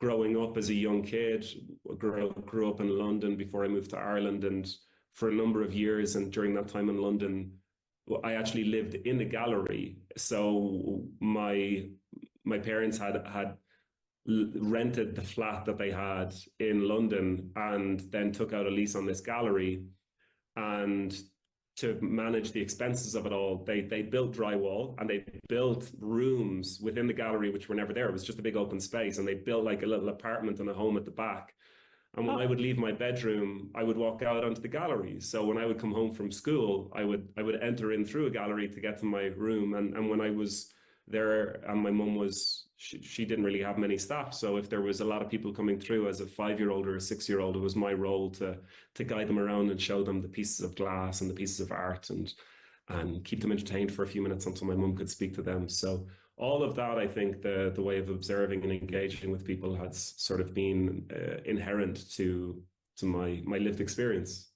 growing up as a young kid, grew up in London before I moved to Ireland, and for a number of years, and during that time in London, I actually lived in a gallery. So my parents had rented the flat that they had in London and then took out a lease on this gallery. And to manage the expenses of it all, they built drywall and they built rooms within the gallery which were never there. It was just a big open space, and they built like a little apartment and a home at the back. And when I would leave my bedroom, I would walk out onto the gallery. So when I would come home from school, I would enter in through a gallery to get to my room. And when I was there, and my mum was, she didn't really have many staff. So if there was a lot of people coming through as a 5-year-old or a 6-year-old, it was my role to guide them around and show them the pieces of glass and the pieces of art, and keep them entertained for a few minutes until my mum could speak to them. So all of that, I think the way of observing and engaging with people has sort of been inherent to my lived experience.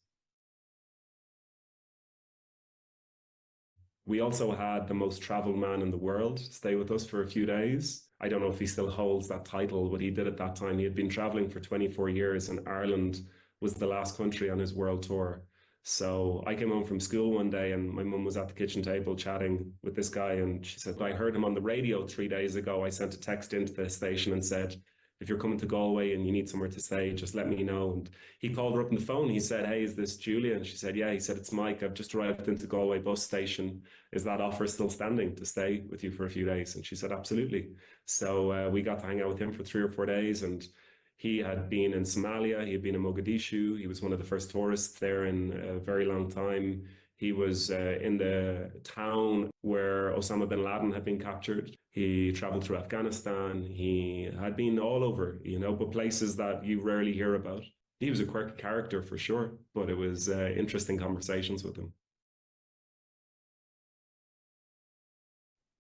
We also had the most traveled man in the world stay with us for a few days. I don't know if he still holds that title, but he did at that time. He had been traveling for 24 years, and Ireland was the last country on his world tour. So I came home from school one day, and my mum was at the kitchen table chatting with this guy, and she said, I heard him on the radio 3 days ago. I sent a text into the station and said, if you're coming to Galway and you need somewhere to stay, just let me know. And he called her up on the phone. He said, hey, is this Julia? And she said, yeah. He said, it's Mike. I've just arrived into Galway bus station. Is that offer still standing to stay with you for a few days? And she said, absolutely. So we got to hang out with him for 3 or 4 days. And he had been in Somalia. He had been in Mogadishu. He was one of the first tourists there in a very long time. He was in the town where Osama bin Laden had been captured. He traveled through Afghanistan. He had been all over, but places that you rarely hear about. He was a quirky character for sure, but it was interesting conversations with him.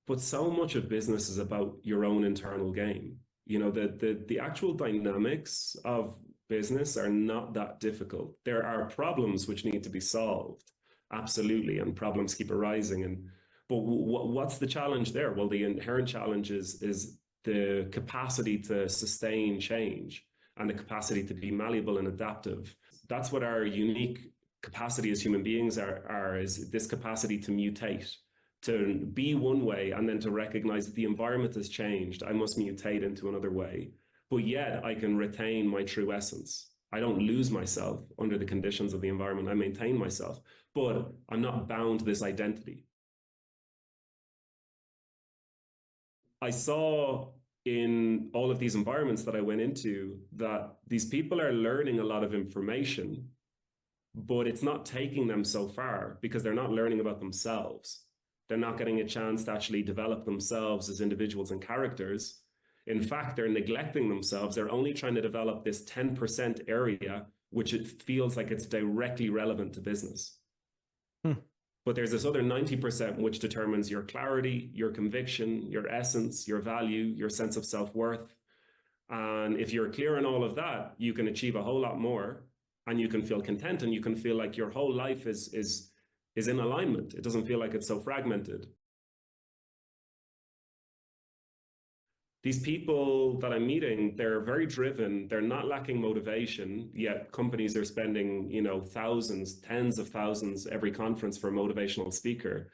But so much of business is about your own internal game. The actual dynamics of business are not that difficult. There are problems which need to be solved. Absolutely, and problems keep arising. But what's the challenge there? Well, the inherent challenge is the capacity to sustain change and the capacity to be malleable and adaptive. That's what our unique capacity as human beings is this capacity to mutate, to be one way, and then to recognize that the environment has changed. I must mutate into another way, but yet I can retain my true essence. I don't lose myself under the conditions of the environment. I maintain myself, but I'm not bound to this identity. I saw in all of these environments that I went into that these people are learning a lot of information, but it's not taking them so far because they're not learning about themselves. They're not getting a chance to actually develop themselves as individuals and characters. In fact, they're neglecting themselves. They're only trying to develop this 10% area, which it feels like it's directly relevant to business. But there's this other 90% which determines your clarity, your conviction, your essence, your value, your sense of self-worth. And if you're clear on all of that, you can achieve a whole lot more, and you can feel content, and you can feel like your whole life is in alignment. It doesn't feel like it's so fragmented. These people that I'm meeting, they're very driven. They're not lacking motivation, yet companies are spending, thousands, tens of thousands every conference for a motivational speaker.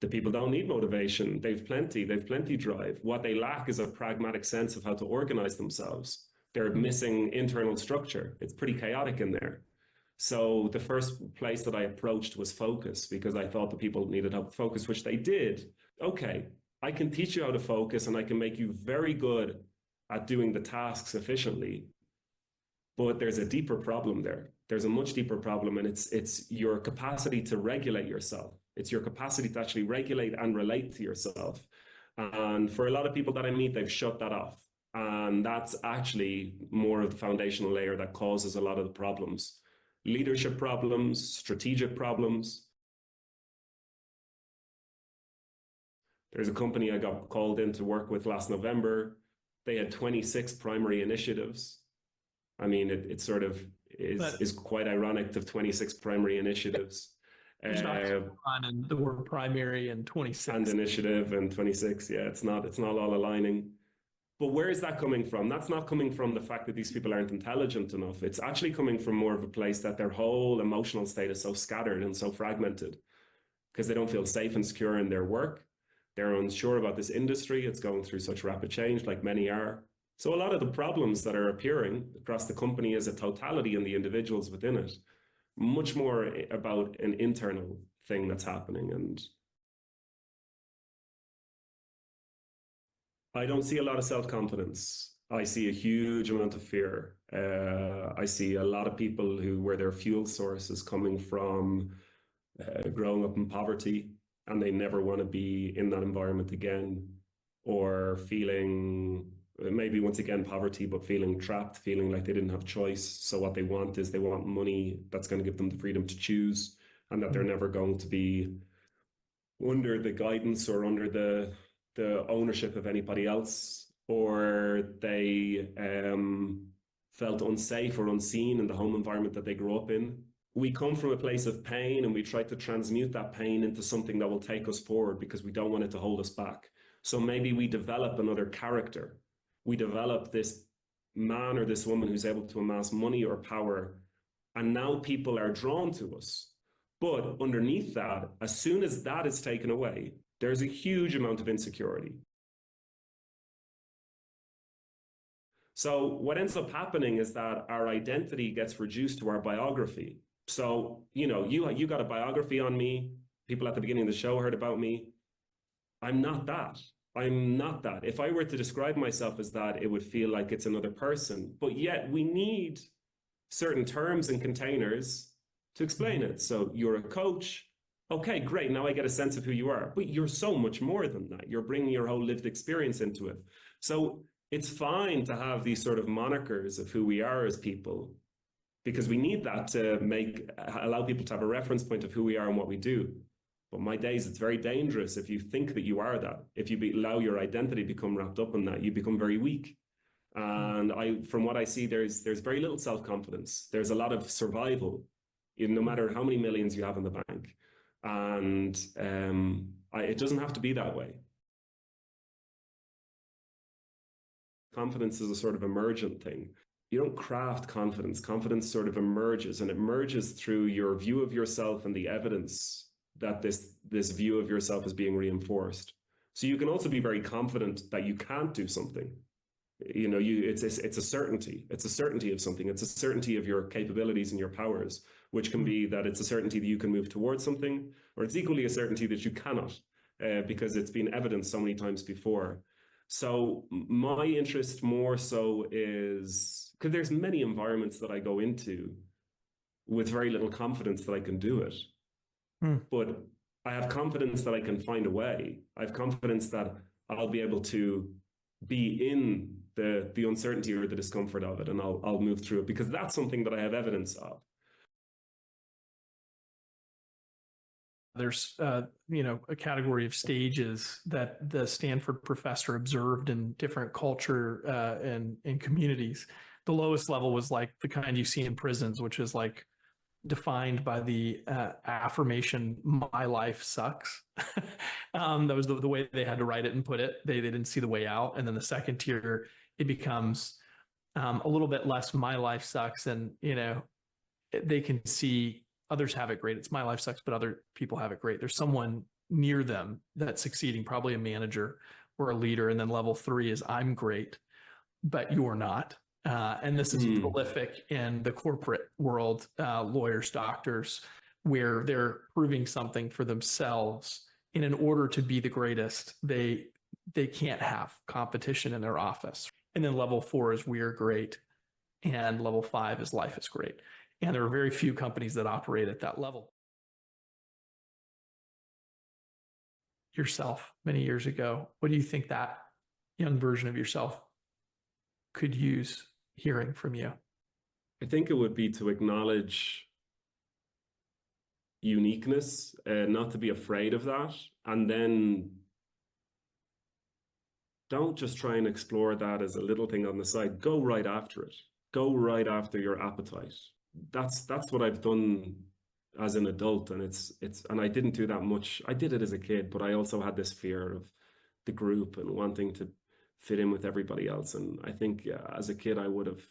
The people don't need motivation. They've plenty drive. What they lack is a pragmatic sense of how to organize themselves. They're missing internal structure. It's pretty chaotic in there. So the first place that I approached was focus, because I thought the people needed help with focus, which they did. Okay, I can teach you how to focus, and I can make you very good at doing the tasks efficiently. But there's a deeper problem there. There's a much deeper problem, and it's your capacity to regulate yourself. It's your capacity to actually regulate and relate to yourself. And for a lot of people that I meet, they've shut that off. And that's actually more of the foundational layer that causes a lot of the problems. Leadership problems, strategic problems. There's a company I got called in to work with last November. They had 26 primary initiatives. I mean, it sort of is quite ironic to have 26 primary initiatives. There's not the word primary and 26. And initiative and 26. Yeah, it's not all aligning. But where is that coming from? That's not coming from the fact that these people aren't intelligent enough. It's actually coming from more of a place that their whole emotional state is so scattered and so fragmented because they don't feel safe and secure in their work. They're unsure about this industry. It's going through such rapid change, like many are. So a lot of the problems that are appearing across the company as a totality and the individuals within it, much more about an internal thing that's happening. And I don't see a lot of self-confidence. I see a huge amount of fear. I see a lot of people where their fuel source is coming from growing up in poverty, and they never want to be in that environment again, or feeling maybe once again poverty, but feeling trapped, feeling like they didn't have choice. So what they want is they want money that's going to give them the freedom to choose, and that they're never going to be under the guidance or under the ownership of anybody else, or they felt unsafe or unseen in the home environment that they grew up in. We come from a place of pain, and we try to transmute that pain into something that will take us forward because we don't want it to hold us back. So maybe we develop another character. We develop this man or this woman who's able to amass money or power, and now people are drawn to us. But underneath that, as soon as that is taken away, there's a huge amount of insecurity. So what ends up happening is that our identity gets reduced to our biography. So, you got a biography on me. People at the beginning of the show heard about me. I'm not that. I'm not that. If I were to describe myself as that, it would feel like it's another person. But yet we need certain terms and containers to explain it. So you're a coach. Okay, great. Now I get a sense of who you are. But you're so much more than that. You're bringing your whole lived experience into it. So it's fine to have these sort of monikers of who we are as people, because we need that to allow people to have a reference point of who we are and what we do. But my days, it's very dangerous if you think that you are that. If you allow your identity to become wrapped up in that, you become very weak. And from what I see, there's very little self-confidence. There's a lot of survival, no matter how many millions you have in the bank. And it doesn't have to be that way. Confidence is a sort of emergent thing. You don't craft confidence. Confidence sort of emerges, and it emerges through your view of yourself and the evidence that this view of yourself is being reinforced. So you can also be very confident that you can't do something. It's a certainty. It's a certainty of something. It's a certainty of your capabilities and your powers, which can be that it's a certainty that you can move towards something, or it's equally a certainty that you cannot, because it's been evidenced so many times before. So my interest more so is, because there's many environments that I go into with very little confidence that I can do it. But I have confidence that I can find a way. I have confidence that I'll be able to be in the uncertainty or the discomfort of it, and I'll move through it, because that's something that I have evidence of. There's a category of stages that the Stanford professor observed in different culture and communities. The lowest level was like the kind you see in prisons, which is like defined by the affirmation, "My life sucks." That was the way they had to write it and put it. They didn't see the way out. And then the second tier, it becomes a little bit less "my life sucks," and they can see others have it great. It's "my life sucks," but other people have it great. There's someone near them that's succeeding, probably a manager or a leader. And then level 3 is "I'm great, but you're not." And this is prolific in the corporate world, lawyers, doctors, where they're proving something for themselves. And in order to be the greatest, they can't have competition in their office. And then level 4 is "we're great." And level 5 is "life is great." And there are very few companies that operate at that level. Yourself many years ago, what do you think that young version of yourself could use hearing from you? I think it would be to acknowledge uniqueness, not to be afraid of that, and then don't just try and explore that as a little thing on the side. Go right after it. Go right after your appetite. That's what I've done as an adult, and and I didn't do that much. I did it as a kid, but I also had this fear of the group and wanting to fit in with everybody else. And I think as a kid, I would have,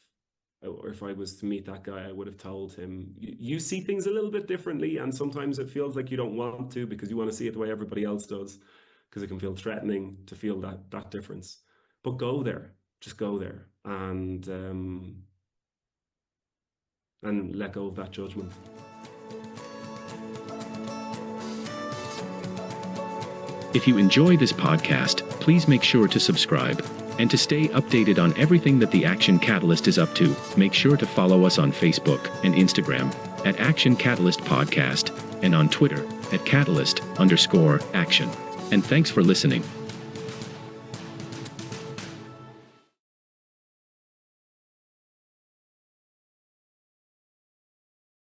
or if I was to meet that guy, I would have told him, you see things a little bit differently, and sometimes it feels like you don't want to because you want to see it the way everybody else does, because it can feel threatening to feel that difference. But go there, just go there, and let go of that judgment. If you enjoy this podcast, please make sure to subscribe. And to stay updated on everything that the Action Catalyst is up to, make sure to follow us on Facebook and Instagram at Action Catalyst Podcast, and on Twitter at Catalyst_Action. And thanks for listening.